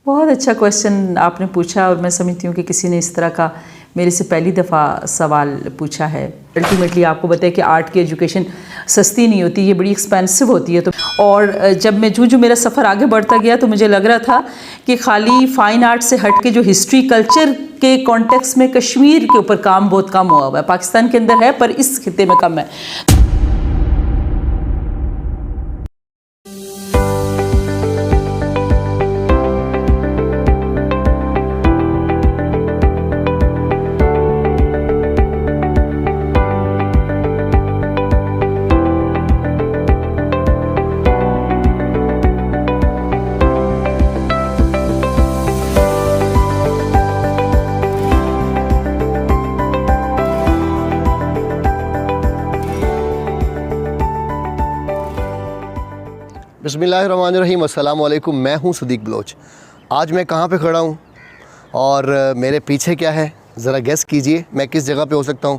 بہت اچھا کویشچن آپ نے پوچھا، اور میں سمجھتی ہوں کہ کسی نے اس طرح کا میرے سے پہلی دفعہ سوال پوچھا ہے۔ الٹیمیٹلی آپ کو بتائے کہ آرٹ کی ایجوکیشن سستی نہیں ہوتی، یہ بڑی ایکسپینسو ہوتی ہے۔ اور جب میں جو میرا سفر آگے بڑھتا گیا تو مجھے لگ رہا تھا کہ خالی فائن آرٹ سے ہٹ کے جو ہسٹری کلچر کے کانٹیکس میں کشمیر کے اوپر کام بہت کم ہوا ہے، پاکستان کے اندر ہے پر اس خطے میں کم ہے۔ بسم اللہ الرحمن الرحیم، السلام علیکم۔ میں ہوں صدیق بلوچ۔ آج میں کہاں پہ کھڑا ہوں اور میرے پیچھے کیا ہے، ذرا گیس کیجئے میں کس جگہ پہ ہو سکتا ہوں۔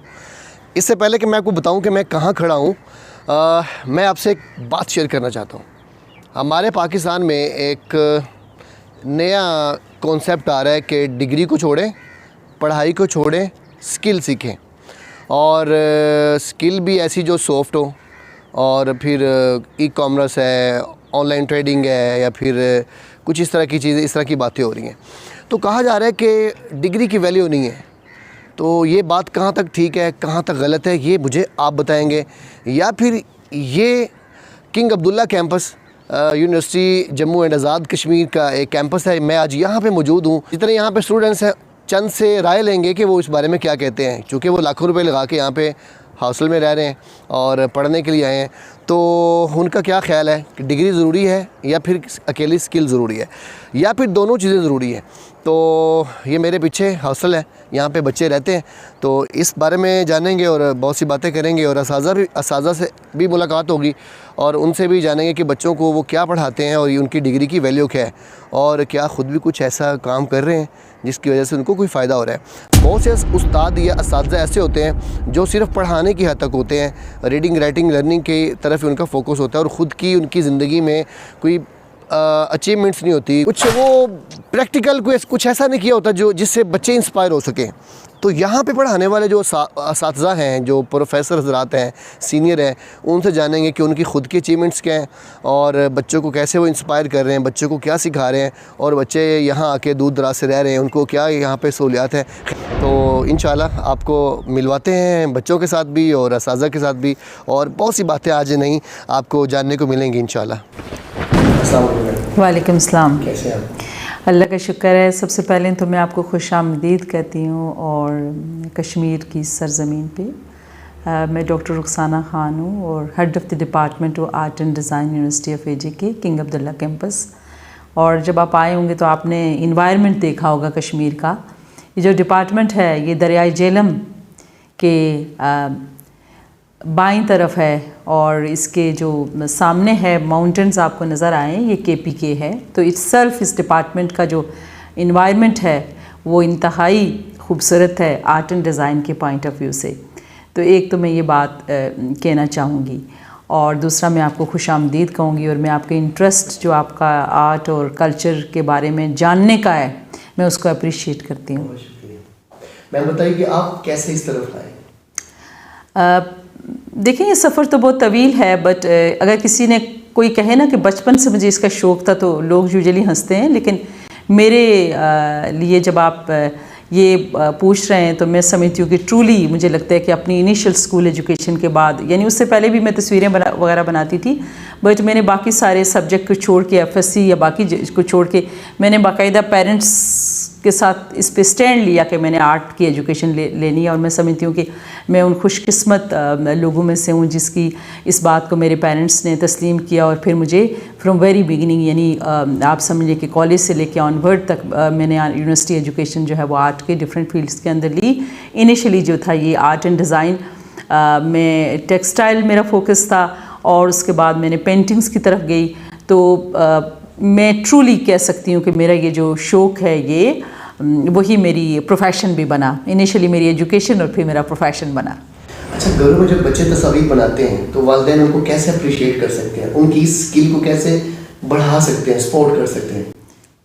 اس سے پہلے کہ میں آپ کو بتاؤں کہ میں کہاں کھڑا ہوں، میں آپ سے ایک بات شیئر کرنا چاہتا ہوں۔ ہمارے پاکستان میں ایک نیا کانسیپٹ آ رہا ہے کہ ڈگری کو چھوڑیں، پڑھائی کو چھوڑیں، سکل سیکھیں، اور سکل بھی ایسی جو سافٹ ہو، اور پھر ای کامرس ہے، آن لائن ٹریڈنگ ہے، یا پھر کچھ اس طرح کی چیزیں، اس طرح کی باتیں ہو رہی ہیں۔ تو کہا جا رہا ہے کہ ڈگری کی ویلیو نہیں ہے۔ تو یہ بات کہاں تک ٹھیک ہے، کہاں تک غلط ہے، یہ مجھے آپ بتائیں گے، یا پھر یہ king Abdullah campus university Jammu and Azad Kashmir کا ایک کیمپس ہے، میں آج یہاں پہ موجود ہوں۔ جتنے یہاں پہ اسٹوڈنٹس ہیں چند سے رائے لیں گے کہ وہ اس بارے میں کیا کہتے ہیں، چونکہ وہ لاکھوں روپے لگا کے یہاں پہ ہاسٹل میں رہ رہے ہیں اور پڑھنے کے لیے آئے ہیں۔ تو ان کا کیا خیال ہے کہ ڈگری ضروری ہے یا پھر اکیلی سکل ضروری ہے، یا پھر دونوں چیزیں ضروری ہیں۔ تو یہ میرے پیچھے ہاسٹل ہے، یہاں پہ بچے رہتے ہیں، تو اس بارے میں جانیں گے اور بہت سی باتیں کریں گے، اور اساتذہ سے بھی ملاقات ہوگی، اور ان سے بھی جانیں گے کہ بچوں کو وہ کیا پڑھاتے ہیں اور ان کی ڈگری کی ویلیو کیا ہے، اور کیا خود بھی کچھ ایسا کام کر رہے ہیں جس کی وجہ سے ان کو کوئی فائدہ ہو رہا ہے۔ بہت سے استاد یا اساتذہ ایسے ہوتے ہیں جو صرف پڑھانے کی حد تک ہوتے ہیں، ریڈنگ رائٹنگ لرننگ کی طرف ان کا فوکس ہوتا ہے، اور خود کی ان کی زندگی میں کوئی اچیومنٹس نہیں ہوتی، کچھ وہ پریکٹیکل کچھ ایسا نہیں کیا ہوتا جس سے بچے انسپائر ہو سکیں۔ تو یہاں پہ پڑھانے والے جو اساتذہ ہیں، جو پروفیسر حضرات ہیں، سینئر ہیں، ان سے جانیں گے کہ ان کی خود کی اچیومنٹس کیا ہیں، اور بچوں کو کیسے وہ انسپائر کر رہے ہیں، بچوں کو کیا سکھا رہے ہیں، اور بچے یہاں آ کے دور دراز سے رہ رہے ہیں، ان کو کیا یہاں پہ سہولیات ہیں۔ تو انشاءاللہ آپ کو ملواتے ہیں بچوں کے ساتھ بھی اور اساتذہ کے ساتھ بھی، اور بہت سی باتیں آج نہیں آپ کو جاننے کو ملیں گی انشاءاللہ۔ السلام علیکم۔ وعلیکم السلام۔ کیسے ہیں آپ؟ اللہ کا شکر ہے۔ سب سے پہلے تو میں آپ کو خوش آمدید کہتی ہوں، اور کشمیر کی سرزمین پہ میں ڈاکٹر رخسانہ خان ہوں، اور head of the department art and design university of A J K king Abdullah campus. اور جب آپ آئے ہوں گے تو آپ نے انوائرمنٹ دیکھا ہوگا کشمیر کا۔ یہ جو ڈپارٹمنٹ ہے یہ دریائے جہلم کے بائیں طرف ہے، اور اس کے جو سامنے ہے ماؤنٹنز آپ کو نظر آئیں، یہ کے پی کے ہے۔ تو اٹس سیلف اس ڈپارٹمنٹ کا جو انوائرمنٹ ہے وہ انتہائی خوبصورت ہے آرٹ اینڈ ڈیزائن کے پوائنٹ آف ویو سے۔ تو ایک تو میں یہ بات کہنا چاہوں گی، اور دوسرا میں آپ کو خوش آمدید کہوں گی، اور میں آپ کے انٹرسٹ جو آپ کا آرٹ اور کلچر کے بارے میں جاننے کا ہے، میں اس کو اپریشیٹ کرتی ہوں۔ میں بتائیے کہ آپ کیسے اس طرف آئے؟ دیکھیں یہ سفر تو بہت طویل ہے، بٹ اگر کسی نے کوئی کہے نا کہ بچپن سے مجھے اس کا شوق تھا تو لوگ یوزلی ہنستے ہیں، لیکن میرے لیے جب آپ یہ پوچھ رہے ہیں تو میں سمجھتی ہوں کہ ٹرولی مجھے لگتا ہے کہ اپنی انیشل اسکول ایجوکیشن کے بعد، یعنی اس سے پہلے بھی میں تصویریں وغیرہ بناتی تھی، بٹ میں نے باقی سارے سبجیکٹ کو چھوڑ کے، ایف ایس سی یا باقی کو چھوڑ کے، میں نے باقاعدہ پیرنٹس کے ساتھ اس پہ سٹینڈ لیا کہ میں نے آرٹ کی ایجوکیشن لینی ہے، اور میں سمجھتی ہوں کہ میں ان خوش قسمت لوگوں میں سے ہوں جس کی اس بات کو میرے پیرنٹس نے تسلیم کیا، اور پھر مجھے فرام ویری بگننگ، یعنی آپ سمجھ لیں کہ کالج سے لے کے آن ورڈ تک میں نے یونیورسٹی ایجوکیشن جو ہے وہ آرٹ کے ڈفرینٹ فیلڈس کے اندر لی۔ انیشلی جو تھا یہ آرٹ اینڈ ڈیزائن میں، ٹیکسٹائل میرا فوکس تھا، اور اس کے بعد میں نے پینٹنگز کی طرف گئی۔ تو میں ٹرولی کہہ سکتی ہوں کہ میرا یہ جو شوق ہے یہ وہی میری پروفیشن بھی بنا، انیشلی میری ایجوکیشن اور پھر میرا پروفیشن بنا۔ اچھا، گھروں میں جب بچے تصاویر بناتے ہیں تو والدین ان کو کیسے اپریشیٹ کر سکتے ہیں، ان کی اسکل کو کیسے بڑھا سکتے ہیں، سپورٹ کر سکتے ہیں؟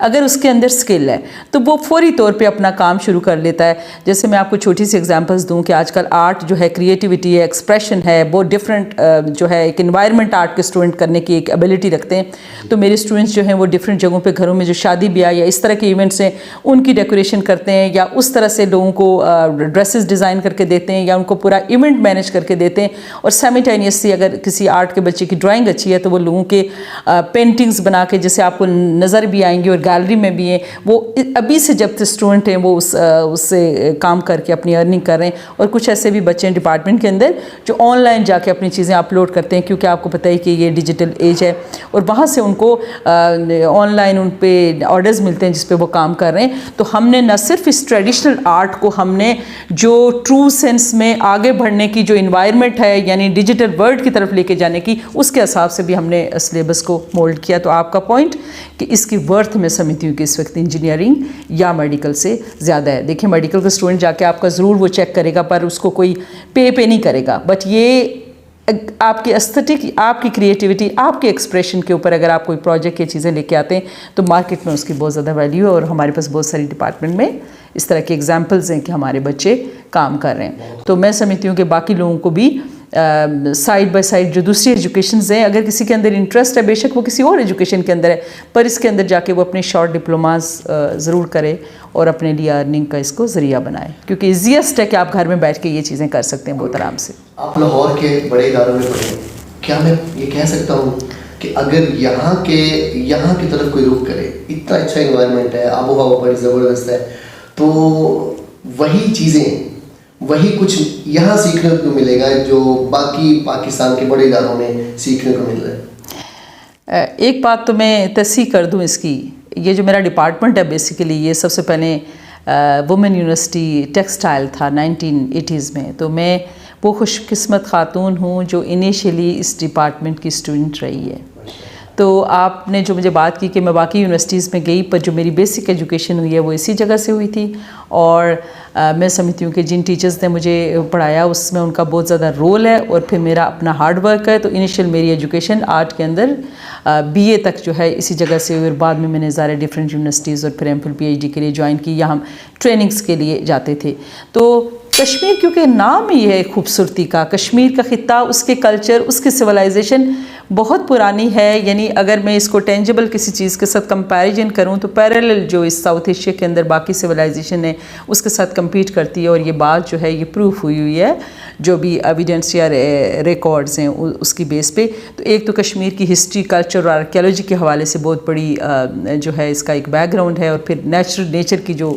اگر اس کے اندر سکل ہے تو وہ فوری طور پہ اپنا کام شروع کر لیتا ہے. جیسے میں آپ کو چھوٹی سی ایگزامپلس دوں کہ آج کل آرٹ جو ہے کریٹیوٹی ہے, ایکسپریشن ہے, بہت ڈفرینٹ جو ہے ایک انوائرمنٹ آرٹ کے اسٹوڈنٹ کرنے کی ایک ایبلٹی رکھتے ہیں. تو میرے اسٹوڈنٹس جو ہیں وہ ڈفرینٹ جگہوں پہ گھروں میں جو شادی بیاہ یا اس طرح کے ایونٹس ہیں ان کی ڈیکوریشن کرتے ہیں, یا اس طرح سے لوگوں کو ڈریسز ڈیزائن کر کے دیتے ہیں, یا ان کو پورا ایونٹ مینیج کر کے دیتے ہیں. اور سائملٹینیسلی اگر کسی آرٹ کے بچے کی ڈرائنگ اچھی ہے تو وہ لوگوں کے پینٹنگز بنا کے جیسے آپ کو نظر بھی آئیں گی اور گیلری میں بھی ہیں, وہ ابھی سے جب اسٹوڈنٹ ہیں وہ اس سے کام کر کے اپنی ارننگ کر رہے ہیں. اور کچھ ایسے بھی بچے ہیں ڈپارٹمنٹ کے اندر جو آن لائن جا کے اپنی چیزیں اپلوڈ کرتے ہیں, کیونکہ آپ کو پتہ ہے کہ یہ ڈیجیٹل ایج ہے, اور وہاں سے ان کو آن لائن ان پہ آرڈرز ملتے ہیں جس پہ وہ کام کر رہے ہیں. تو ہم نے نہ صرف اس ٹریڈیشنل آرٹ کو ہم نے جو ٹرو سینس میں آگے بڑھنے کی جو انوائرمنٹ ہے یعنی ڈیجیٹل ورلڈ کی طرف لے کے جانے کی, اس کے حساب سے بھی ہم نے سلیبس کو مولڈ کیا. تو آپ کا پوائنٹ کہ اس کی ورتھ میں سمجھتی ہوں کہ اس وقت انجینئرنگ یا میڈیکل سے زیادہ ہے. دیکھیں میڈیکل کا اسٹوڈنٹ جا کے آپ کا ضرور وہ چیک کرے گا پر اس کو کوئی پے نہیں کرے گا, بٹ یہ آپ کی استھیٹک, آپ کی کریٹیوٹی, آپ کے ایکسپریشن کے اوپر اگر آپ کوئی پروجیکٹ کی چیزیں لے کے آتے ہیں تو مارکیٹ میں اس کی بہت زیادہ ویلیو ہے. اور ہمارے پاس بہت ساری ڈپارٹمنٹ میں اس طرح کے ایگزامپلز ہیں کہ ہمارے بچے کام کر رہے ہیں. تو میں سمجھتی ہوں کہ باقی لوگوں کو بھی سائڈ بائی سائڈ جو دوسری ایجوکیشنز ہیں, اگر کسی کے اندر انٹرسٹ ہے بے شک وہ کسی اور ایجوکیشن کے اندر ہے, پر اس کے اندر جا کے وہ اپنے شارٹ ڈپلوماز ضرور کرے اور اپنے لیے ارننگ کا اس کو ذریعہ بنائے, کیونکہ ایزیسٹ ہے کہ آپ گھر میں بیٹھ کے یہ چیزیں کر سکتے ہیں بہت آرام سے. آپ لاہور کے بڑے اداروں میں پڑھے, کیا میں یہ کہہ سکتا ہوں کہ اگر یہاں کی طرف کوئی رخ کرے, اتنا اچھا انوائرمنٹ ہے, آب و ہوا بڑی زبردست ہے, تو وہی چیزیں وہی کچھ یہاں سیکھنے کو ملے گا جو باقی پاکستان کے بڑے اداروں میں سیکھنے کو مل رہا ہے. ایک بات تو میں تصحیح کر دوں اس کی, یہ جو میرا ڈپارٹمنٹ ہے بیسیکلی یہ سب سے پہلے وومن یونیورسٹی ٹیکسٹائل تھا 1980s میں. تو میں وہ خوش قسمت خاتون ہوں جو انیشیلی اس ڈپارٹمنٹ کی اسٹوڈنٹ رہی ہے. تو آپ نے جو مجھے بات کی کہ میں باقی یونیورسٹیز میں گئی, پر جو میری بیسک ایجوکیشن ہوئی ہے وہ اسی جگہ سے ہوئی تھی. اور میں سمجھتی ہوں کہ جن ٹیچرز نے مجھے پڑھایا اس میں ان کا بہت زیادہ رول ہے, اور پھر میرا اپنا ہارڈ ورک ہے. تو انیشیل میری ایجوکیشن آرٹ کے اندر BA تک جو ہے اسی جگہ سے ہوئی, اور بعد میں نے سارے ڈفرینٹ یونیورسٹیز اور پھر MPhil PhD کے لیے جوائن کی, یا ہم ٹریننگز کے لیے جاتے تھے. تو کشمیر کیونکہ نام ہی ہے خوبصورتی کا, کشمیر کا خطہ, اس کے کلچر, اس کی سویلائزیشن بہت پرانی ہے. یعنی اگر میں اس کو ٹینجبل کسی چیز کے ساتھ کمپیریزن کروں تو پیرالل جو اس ساؤتھ ایشیا کے اندر باقی سویلائزیشن ہے اس کے ساتھ کمپیٹ کرتی ہے. اور یہ بات جو ہے یہ پروف ہوئی ہے جو بھی ایویڈنس یا ریکارڈز ہیں اس کی بیس پہ. تو ایک تو کشمیر کی ہسٹری, کلچر اور آرکیالوجی کے حوالے سے بہت بڑی جو ہے اس کا ایک بیک گراؤنڈ ہے, اور پھر نیچر کی جو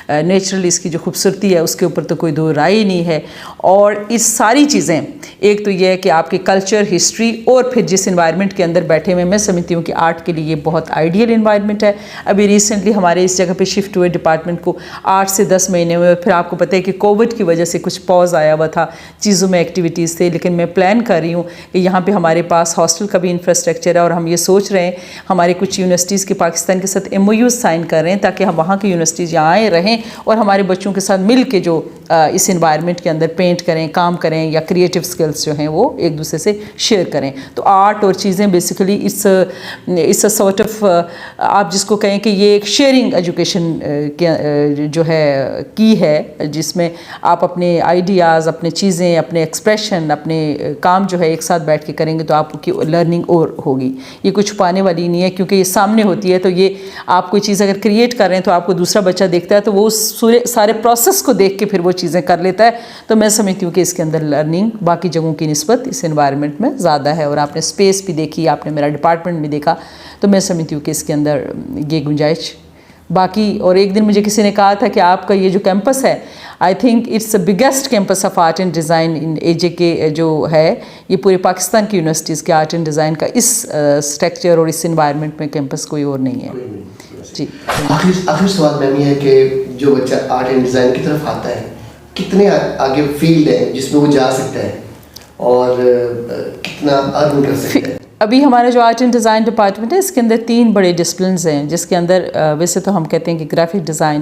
نیچرل اس کی جو خوبصورتی ہے اس کے اوپر تو کوئی دو رائے نہیں ہے. اور اس ساری چیزیں, ایک تو یہ ہے کہ آپ کے کلچر, ہسٹری, اور پھر جس انوائرمنٹ کے اندر بیٹھے ہوئے, میں سمجھتی ہوں کہ آرٹ کے لیے یہ بہت آئیڈیل انوائرمنٹ ہے. ابھی ریسنٹلی ہمارے اس جگہ پہ شفٹ ہوئے ڈپارٹمنٹ کو 8 سے 10 مہینے ہوئے. پھر آپ کو پتہ ہے کہ کووڈ کی وجہ سے کچھ پاز آیا ہوا تھا, چیزوں میں ایکٹیویٹیز تھے, لیکن میں پلان کر رہی ہوں کہ یہاں پہ ہمارے پاس ہاسٹل کا بھی انفراسٹرکچر ہے, اور ہم یہ سوچ رہے ہیں ہمارے کچھ یونیورسٹیز کے پاکستان کے ساتھ MOUs سائن کر رہے ہیں تاکہ ہم وہاں کی یونیورسٹیز یہاں آئیں, رہیں, اور ہمارے بچوں کے ساتھ مل کے جو اس انوائرمنٹ کے اندر پینٹ کریں, کام کریں, یا کریٹیو سکلز جو ہیں وہ ایک دوسرے سے شیئر کریں. تو آرٹ اور چیزیں بیسیکلی اس سارٹ آف آپ جس کو کہیں کہ یہ ایک شیئرنگ ایجوکیشن جو ہے کی ہے, جس میں آپ اپنے آئیڈیاز, اپنے چیزیں, اپنے ایکسپریشن, اپنے کام جو ہے ایک ساتھ بیٹھ کے کریں گے تو آپ کی لرننگ اور ہوگی. یہ کچھ چھپانے والی نہیں ہے, کیونکہ یہ سامنے ہوتی ہے. تو یہ آپ کوئی چیز اگر کریٹ کر رہے ہیں تو آپ کو دوسرا بچہ دیکھتا ہے تو وہ اس سارے پروسیس کو دیکھ کے پھر وہ چیزیں کر لیتا ہے. تو میں سمجھتی ہوں کہ اس کے اندر لرننگ باقی جگہوں کی نسبت اس انوائرمنٹ میں زیادہ ہے. اور آپ نے اسپیس بھی دیکھی, آپ نے میرا ڈپارٹمنٹ بھی دیکھا, تو میں سمجھتی ہوں کہ اس کے اندر یہ گنجائش باقی. اور ایک دن مجھے کسی نے کہا تھا کہ آپ کا یہ جو کیمپس ہے, I think it's a biggest campus of art and design in AJK جو ہے, یہ پورے پاکستان کی یونیورسٹیز کے آرٹ اینڈ ڈیزائن کا اس اسٹرکچر اور اس انوائرمنٹ میں کیمپس کوئی اور نہیں ہے. جی, آخر سوال میم یہ ہے کہ جو بچہ آرٹ اینڈ ڈیزائن کی طرف آتا ہے, کتنے آگے فیلڈ ہے جس میں وہ جا سکتا ہے اور کتنا ارن کر سکتا ہے؟ ابھی ہمارا جو آرٹ اینڈ ڈیزائن ڈپارٹمنٹ ہے اس کے اندر 3 بڑے ڈسپلنز ہیں, جس کے اندر ویسے تو ہم کہتے ہیں کہ گرافک ڈیزائن,